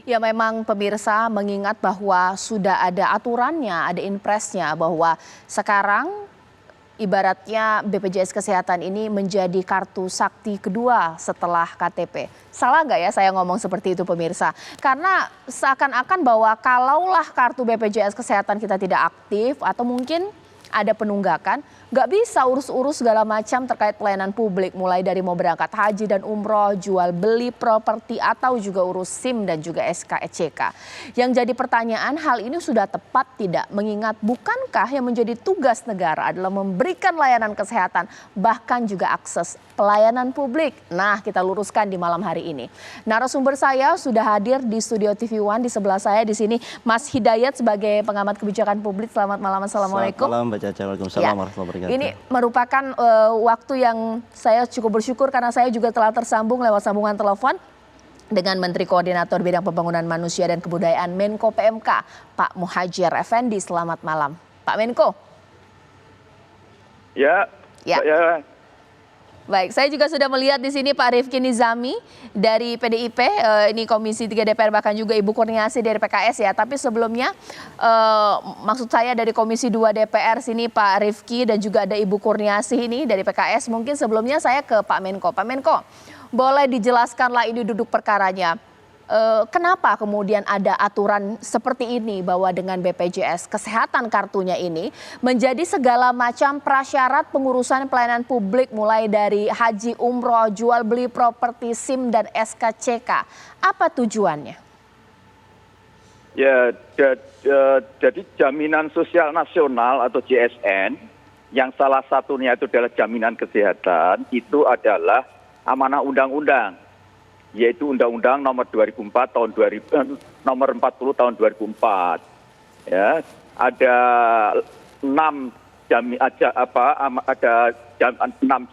Ya memang pemirsa mengingat bahwa sudah ada aturannya, ada impresnya bahwa sekarang ibaratnya BPJS Kesehatan ini menjadi kartu sakti kedua setelah KTP. Salah nggak ya saya ngomong seperti itu pemirsa? Karena seakan-akan bahwa kalaulah kartu BPJS Kesehatan kita tidak aktif atau mungkin ada penunggakan, nggak bisa urus-urus segala macam terkait pelayanan publik, mulai dari mau berangkat haji dan umroh, jual beli properti atau juga urus SIM dan juga SK/ECK. Yang jadi pertanyaan, hal ini sudah tepat tidak? Mengingat bukankah yang menjadi tugas negara adalah memberikan layanan kesehatan bahkan juga akses pelayanan publik? Nah, kita luruskan di malam hari ini. Narasumber saya sudah hadir di studio TV One, di sebelah saya di sini Mas Hidayat sebagai pengamat kebijakan publik. Selamat malam, assalamualaikum. Selamat malam, Mbak Caca. Waalaikumsalam warahmatullahi wabarakatuh. Ini merupakan waktu yang saya cukup bersyukur karena saya juga telah tersambung lewat sambungan telepon dengan Menteri Koordinator Bidang Pembangunan Manusia dan Kebudayaan Menko PMK, Pak Muhadjir Effendi. Selamat malam, Pak Menko. Ya. Baik, saya juga sudah melihat di sini Pak Rifki Nizami dari PDIP, ini Komisi 3 DPR, bahkan juga Ibu Kurniasi dari PKS ya. Tapi sebelumnya maksud saya dari Komisi 2 DPR sini Pak Rifki dan juga ada Ibu Kurniasi ini dari PKS. Mungkin sebelumnya saya ke Pak Menko. Pak Menko, boleh dijelaskanlah ini duduk perkaranya. Kenapa kemudian ada aturan seperti ini bahwa dengan BPJS Kesehatan kartunya ini menjadi segala macam prasyarat pengurusan pelayanan publik mulai dari haji, umroh, jual beli properti, SIM dan SK/CK. Apa tujuannya? Ya, jadi Jaminan Sosial Nasional atau JSN yang salah satunya itu adalah jaminan kesehatan, itu adalah amanah undang-undang, yaitu Undang-Undang Nomor 2004 tahun 2000, Nomor 40 tahun 2004. Ya, ada 6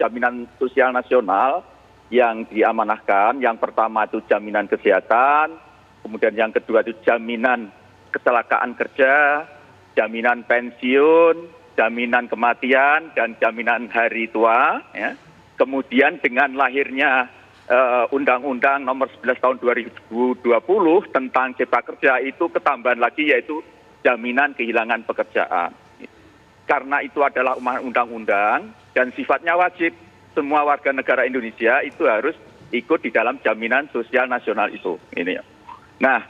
jaminan sosial nasional yang diamanahkan. Yang pertama itu jaminan kesehatan, kemudian yang kedua itu jaminan kecelakaan kerja, jaminan pensiun, jaminan kematian, dan jaminan hari tua. Ya. Kemudian dengan lahirnya Undang-Undang Nomor 11 tahun 2020 tentang Cipta Kerja itu ketambahan lagi, yaitu jaminan kehilangan pekerjaan. Karena itu adalah undang-undang dan sifatnya wajib, semua warga negara Indonesia itu harus ikut di dalam jaminan sosial nasional itu. Ini. Nah,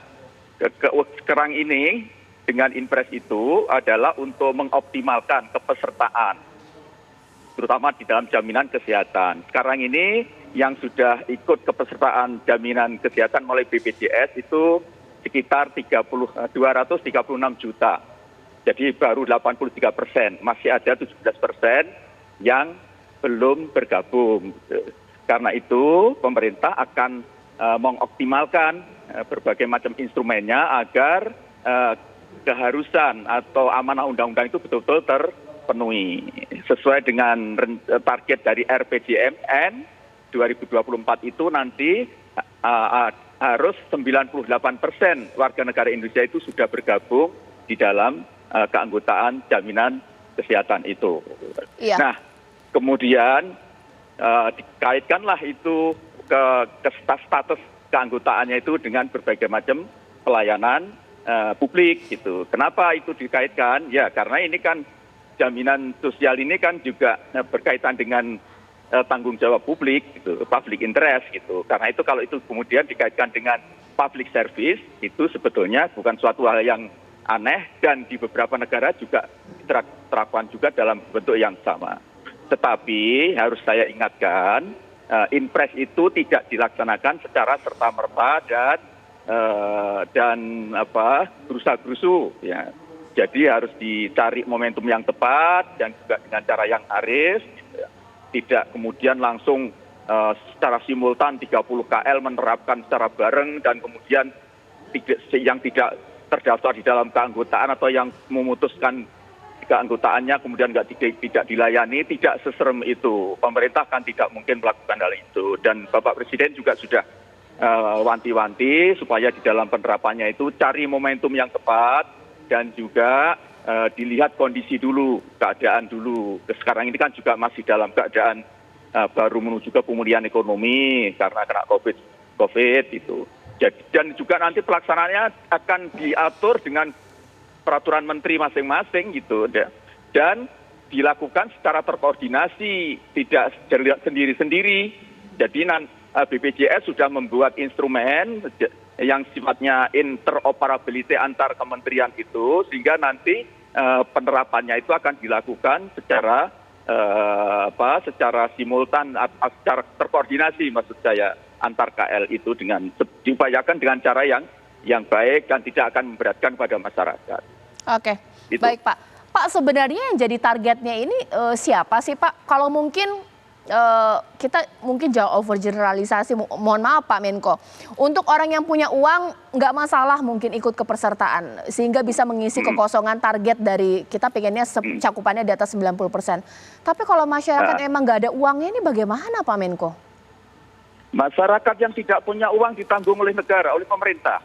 sekarang ini dengan impres itu adalah untuk mengoptimalkan kepesertaan, terutama di dalam jaminan kesehatan. Sekarang ini yang sudah ikut kepesertaan jaminan kesehatan oleh BPJS itu sekitar 236 juta. Jadi baru 83%, masih ada 17% yang belum bergabung. Karena itu pemerintah akan mengoptimalkan berbagai macam instrumennya agar keharusan atau amanah undang-undang itu betul-betul terpenuhi sesuai dengan target dari RPJMN 2024 itu nanti harus 98% warga negara Indonesia itu sudah bergabung di dalam keanggotaan jaminan kesehatan itu. Iya. Nah, kemudian dikaitkanlah itu ke status keanggotaannya itu dengan berbagai macam pelayanan publik gitu. Kenapa itu dikaitkan? Ya karena ini kan jaminan sosial ini kan juga berkaitan dengan tanggung jawab publik, gitu, public interest gitu. Karena itu kalau itu kemudian dikaitkan dengan public service, itu sebetulnya bukan suatu hal yang aneh dan di beberapa negara juga diterapkan juga dalam bentuk yang sama. Tetapi harus saya ingatkan, impres itu tidak dilaksanakan secara serta-merta dan gerusa-gerusu. Ya. Jadi harus dicari momentum yang tepat dan juga dengan cara yang arif. Tidak kemudian langsung secara simultan 30 KL menerapkan secara bareng dan kemudian yang tidak terdaftar di dalam keanggotaan atau yang memutuskan keanggotaannya kemudian tidak dilayani, tidak seserem itu. Pemerintah kan tidak mungkin melakukan hal itu. Dan Bapak Presiden juga sudah wanti-wanti supaya di dalam penerapannya itu cari momentum yang tepat dan juga dilihat kondisi dulu, keadaan dulu. Sekarang ini kan juga masih dalam keadaan baru menuju ke pemulihan ekonomi karena kena COVID itu. Dan juga nanti pelaksanaannya akan diatur dengan peraturan menteri masing-masing gitu, dan dilakukan secara terkoordinasi, tidak sendiri-sendiri. Jadi BPJS sudah membuat instrumen yang sifatnya interoperability antar kementerian itu, sehingga nanti penerapannya itu akan dilakukan secara simultan, secara terkoordinasi maksud saya, antar KL itu diupayakan dengan cara yang baik dan tidak akan memberatkan pada masyarakat. Oke, baik Pak. Pak, sebenarnya yang jadi targetnya ini siapa sih Pak? Kalau mungkin kita mungkin jauh overgeneralisasi, mohon maaf Pak Menko. Untuk orang yang punya uang nggak masalah mungkin ikut kepesertaan sehingga bisa mengisi kekosongan target dari kita pengennya cakupannya di atas 90%. Tapi kalau masyarakat emang nggak ada uangnya ini bagaimana Pak Menko? Masyarakat yang tidak punya uang ditanggung oleh negara, oleh pemerintah.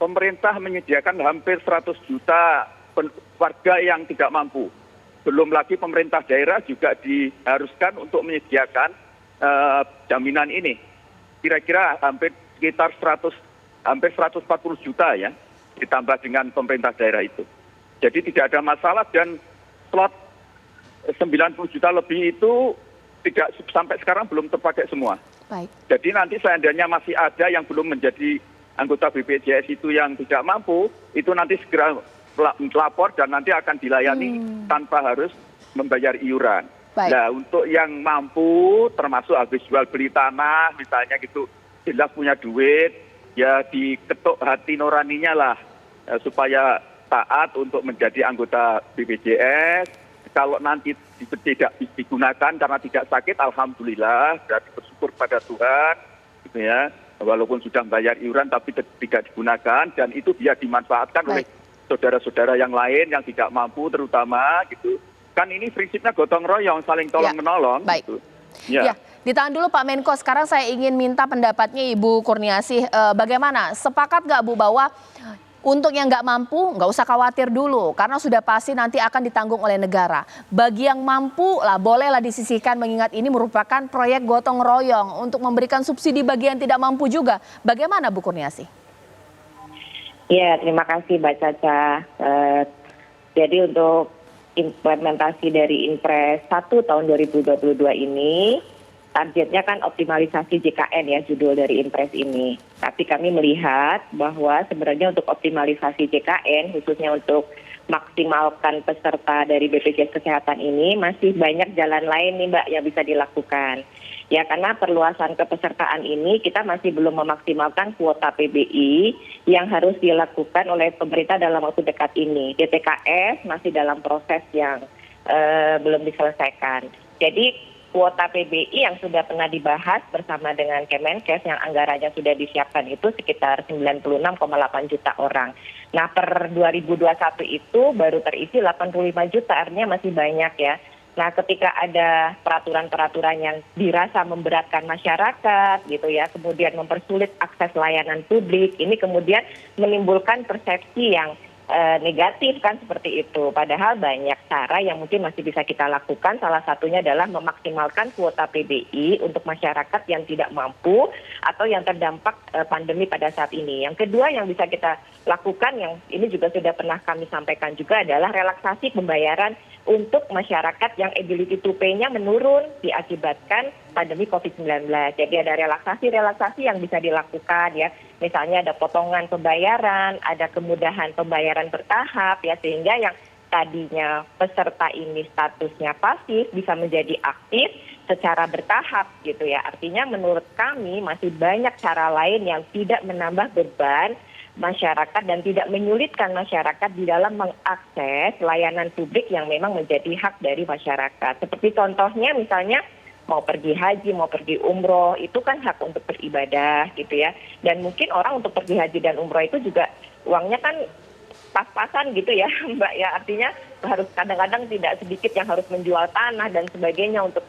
Pemerintah menyediakan hampir 100 juta warga yang tidak mampu. Belum lagi pemerintah daerah juga diharuskan untuk menyediakan jaminan ini. Kira-kira hampir sekitar 140 juta ya, ditambah dengan pemerintah daerah itu. Jadi tidak ada masalah, dan slot 90 juta lebih itu tidak sampai sekarang belum terpakai semua. Baik. Jadi nanti seandainya masih ada yang belum menjadi anggota BPJS itu yang tidak mampu, itu nanti segera lapor dan nanti akan dilayani tanpa harus membayar iuran. Baik. Nah, untuk yang mampu, termasuk habis jual beli tanah misalnya gitu, jelas punya duit, ya diketuk hati nuraninya lah, supaya taat untuk menjadi anggota BPJS. Kalau nanti tidak digunakan karena tidak sakit, alhamdulillah, berarti bersyukur pada Tuhan, gitu ya. Walaupun sudah membayar iuran tapi tidak digunakan, dan itu biar dimanfaatkan oleh saudara-saudara yang lain yang tidak mampu terutama gitu. Kan ini prinsipnya gotong royong, saling tolong menolong. Baik. Gitu. Ya, ditahan dulu Pak Menko. Sekarang saya ingin minta pendapatnya Ibu Kurniasih. Bagaimana? Sepakat nggak Bu bahwa untuk yang nggak mampu nggak usah khawatir dulu karena sudah pasti nanti akan ditanggung oleh negara. Bagi yang mampu lah bolehlah disisihkan mengingat ini merupakan proyek gotong royong untuk memberikan subsidi bagi yang tidak mampu juga. Bagaimana Bu Kurniasih? Ya, terima kasih Mbak Caca. Jadi untuk implementasi dari Impres 1 tahun 2022 ini, targetnya kan optimalisasi JKN ya, judul dari Impres ini. Tapi kami melihat bahwa sebenarnya untuk optimalisasi JKN, khususnya untuk maksimalkan peserta dari BPJS Kesehatan ini, masih banyak jalan lain nih Mbak yang bisa dilakukan. Ya, karena perluasan kepesertaan ini kita masih belum memaksimalkan kuota PBI yang harus dilakukan oleh pemerintah dalam waktu dekat ini. DTKS masih dalam proses yang belum diselesaikan. Jadi kuota PBI yang sudah pernah dibahas bersama dengan Kemenkes yang anggarannya sudah disiapkan itu sekitar 96,8 juta orang. Nah, per 2021 itu baru terisi 85 juta, artinya masih banyak ya. Nah, ketika ada peraturan-peraturan yang dirasa memberatkan masyarakat gitu ya, kemudian mempersulit akses layanan publik, ini kemudian menimbulkan persepsi yang negatif kan seperti itu. Padahal banyak cara yang mungkin masih bisa kita lakukan. Salah satunya adalah memaksimalkan kuota PBI untuk masyarakat yang tidak mampu atau yang terdampak pandemi pada saat ini. Yang kedua yang bisa kita lakukan, yang ini juga sudah pernah kami sampaikan juga, adalah relaksasi pembayaran untuk masyarakat yang ability to pay-nya menurun diakibatkan pandemi COVID-19. Jadi ada relaksasi yang bisa dilakukan ya. Misalnya ada potongan pembayaran, ada kemudahan pembayaran bertahap ya, sehingga yang tadinya peserta ini statusnya pasif bisa menjadi aktif secara bertahap gitu ya. Artinya menurut kami masih banyak cara lain yang tidak menambah beban masyarakat dan tidak menyulitkan masyarakat di dalam mengakses layanan publik yang memang menjadi hak dari masyarakat. Seperti contohnya misalnya mau pergi haji, mau pergi umroh, itu kan hak untuk beribadah gitu ya. Dan mungkin orang untuk pergi haji dan umroh itu juga uangnya kan pas-pasan gitu ya Mbak ya, artinya harus kadang-kadang tidak sedikit yang harus menjual tanah dan sebagainya untuk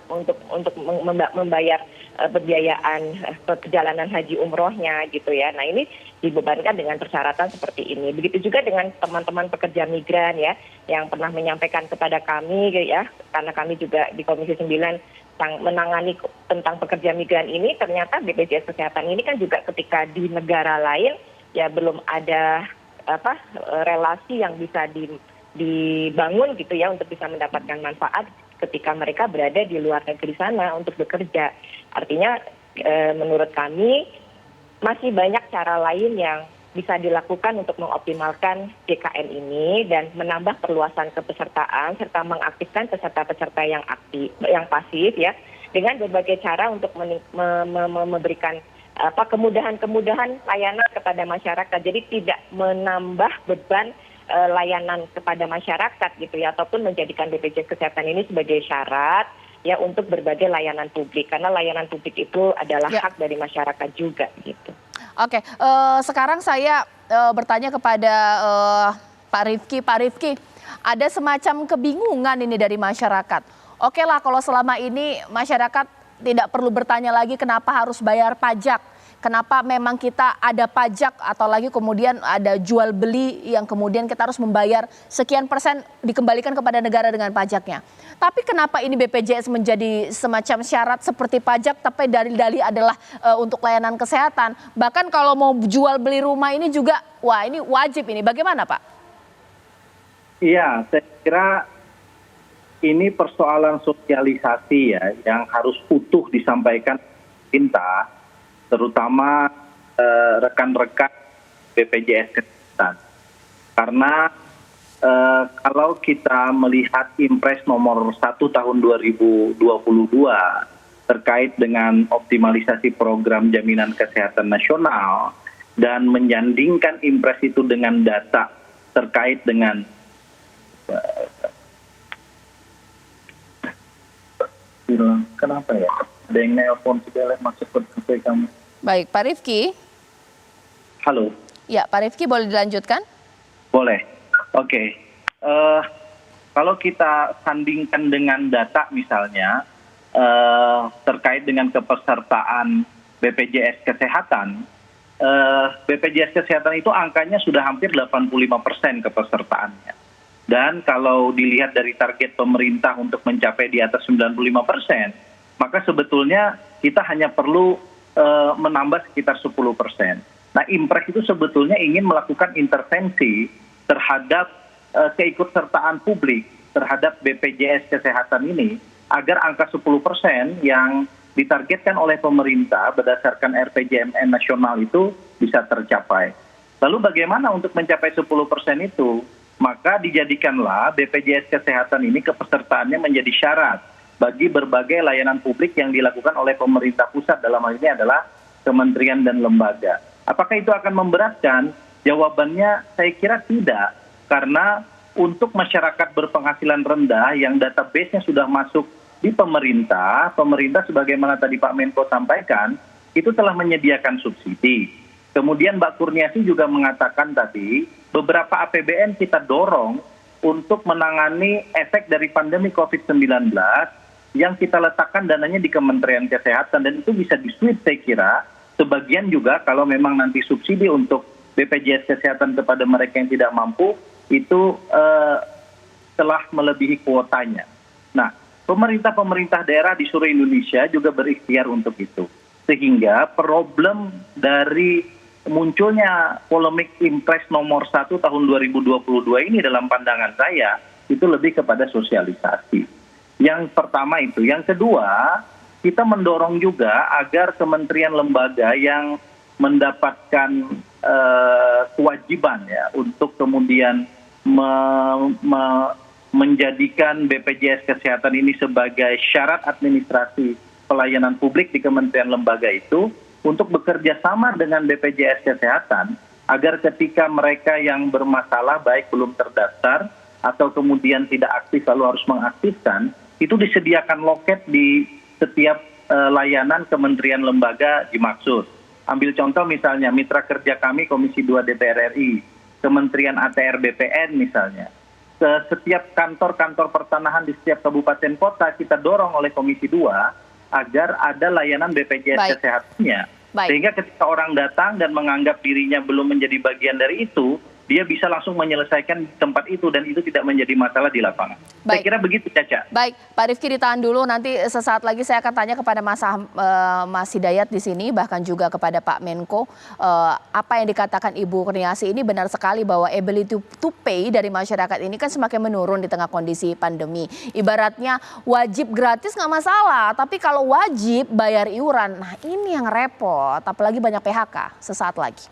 membayar pembiayaan perjalanan haji umrohnya gitu ya. Nah, ini dibebankan dengan persyaratan seperti ini. Begitu juga dengan teman-teman pekerja migran ya yang pernah menyampaikan kepada kami ya, karena kami juga di Komisi 9 menangani tentang pekerja migran ini, ternyata BPJS Kesehatan ini kan juga ketika di negara lain ya belum ada relasi yang bisa dibangun gitu ya untuk bisa mendapatkan manfaat ketika mereka berada di luar negeri sana untuk bekerja. Artinya menurut kami masih banyak cara lain yang bisa dilakukan untuk mengoptimalkan JKN ini dan menambah perluasan kepesertaan serta mengaktifkan peserta-peserta yang aktif, yang pasif ya, dengan berbagai cara untuk memberikan kemudahan-kemudahan layanan kepada masyarakat. Jadi tidak menambah beban layanan kepada masyarakat gitu ya, ataupun menjadikan BPJS Kesehatan ini sebagai syarat ya untuk berbagai layanan publik, karena layanan publik itu adalah hak dari masyarakat juga gitu. Oke, sekarang saya bertanya kepada Pak Rifki. Pak Rifki, ada semacam kebingungan ini dari masyarakat. Oke lah, kalau selama ini masyarakat tidak perlu bertanya lagi kenapa harus bayar pajak. Kenapa memang kita ada pajak atau lagi kemudian ada jual beli yang kemudian kita harus membayar sekian persen dikembalikan kepada negara dengan pajaknya. Tapi kenapa ini BPJS menjadi semacam syarat seperti pajak tapi dalih-dalih adalah untuk layanan kesehatan. Bahkan kalau mau jual beli rumah ini juga wah ini wajib ini. Bagaimana Pak? Iya, saya kira ini persoalan sosialisasi ya yang harus utuh disampaikan pemerintah, terutama rekan-rekan BPJS Kesehatan. Karena kalau kita melihat Impres nomor 1 tahun 2022 terkait dengan optimalisasi program jaminan kesehatan nasional dan menyandingkan Impres itu dengan data terkait dengan kenapa ya? Ada yang nelpon sudah masuk ke HP kamu. Baik, Pak Rifki. Halo. Ya, Pak Rifki boleh dilanjutkan? Boleh. Oke. Kalau kita sandingkan dengan data misalnya terkait dengan kepesertaan BPJS Kesehatan, BPJS Kesehatan itu angkanya sudah hampir 85% kepesertaannya. Dan kalau dilihat dari target pemerintah untuk mencapai di atas 95%, maka sebetulnya kita hanya perlu menambah sekitar 10%. Nah, Impres itu sebetulnya ingin melakukan intervensi terhadap keikutsertaan publik terhadap BPJS Kesehatan ini agar angka 10% yang ditargetkan oleh pemerintah berdasarkan RPJMN nasional itu bisa tercapai. Lalu bagaimana untuk mencapai 10% itu? Maka dijadikanlah BPJS Kesehatan ini kepesertaannya menjadi syarat bagi berbagai layanan publik yang dilakukan oleh pemerintah pusat, dalam hal ini adalah kementerian dan lembaga. Apakah itu akan memberatkan? Jawabannya saya kira tidak, karena untuk masyarakat berpenghasilan rendah yang database-nya sudah masuk di pemerintah sebagaimana tadi Pak Menko sampaikan, itu telah menyediakan subsidi. Kemudian Mbak Kurniasi juga mengatakan tadi, beberapa APBN kita dorong untuk menangani efek dari pandemi COVID-19 yang kita letakkan dananya di Kementerian Kesehatan, dan itu bisa di-sweep saya kira. Sebagian juga kalau memang nanti subsidi untuk BPJS Kesehatan kepada mereka yang tidak mampu, itu telah melebihi kuotanya. Nah, pemerintah daerah di seluruh Indonesia juga berikhtiar untuk itu. Sehingga problem dari munculnya polemik Impres nomor 1 tahun 2022 ini dalam pandangan saya itu lebih kepada sosialisasi. Yang pertama itu. Yang kedua, kita mendorong juga agar kementerian lembaga yang mendapatkan kewajiban ya untuk kemudian menjadikan BPJS Kesehatan ini sebagai syarat administrasi pelayanan publik di kementerian lembaga itu untuk bekerja sama dengan BPJS Kesehatan agar ketika mereka yang bermasalah baik belum terdaftar atau kemudian tidak aktif lalu harus mengaktifkan, itu disediakan loket di setiap layanan kementerian lembaga dimaksud. Ambil contoh misalnya mitra kerja kami Komisi 2 DPR RI, Kementerian ATR BPN misalnya. Setiap kantor-kantor pertanahan di setiap kabupaten kota kita dorong oleh Komisi 2 agar ada layanan BPJS Kesehatannya. Sehingga ketika orang datang dan menganggap dirinya belum menjadi bagian dari itu, dia bisa langsung menyelesaikan di tempat itu dan itu tidak menjadi masalah di lapangan. Saya Baik. kira begitu, Caca. Baik, Pak Rifki ditahan dulu, nanti sesaat lagi saya akan tanya kepada Mas Hidayat di sini, bahkan juga kepada Pak Menko. Apa yang dikatakan Ibu Kurniasi ini benar sekali bahwa ability to pay dari masyarakat ini kan semakin menurun di tengah kondisi pandemi. Ibaratnya wajib gratis nggak masalah, tapi kalau wajib bayar iuran, nah ini yang repot, apalagi banyak PHK. Sesaat lagi.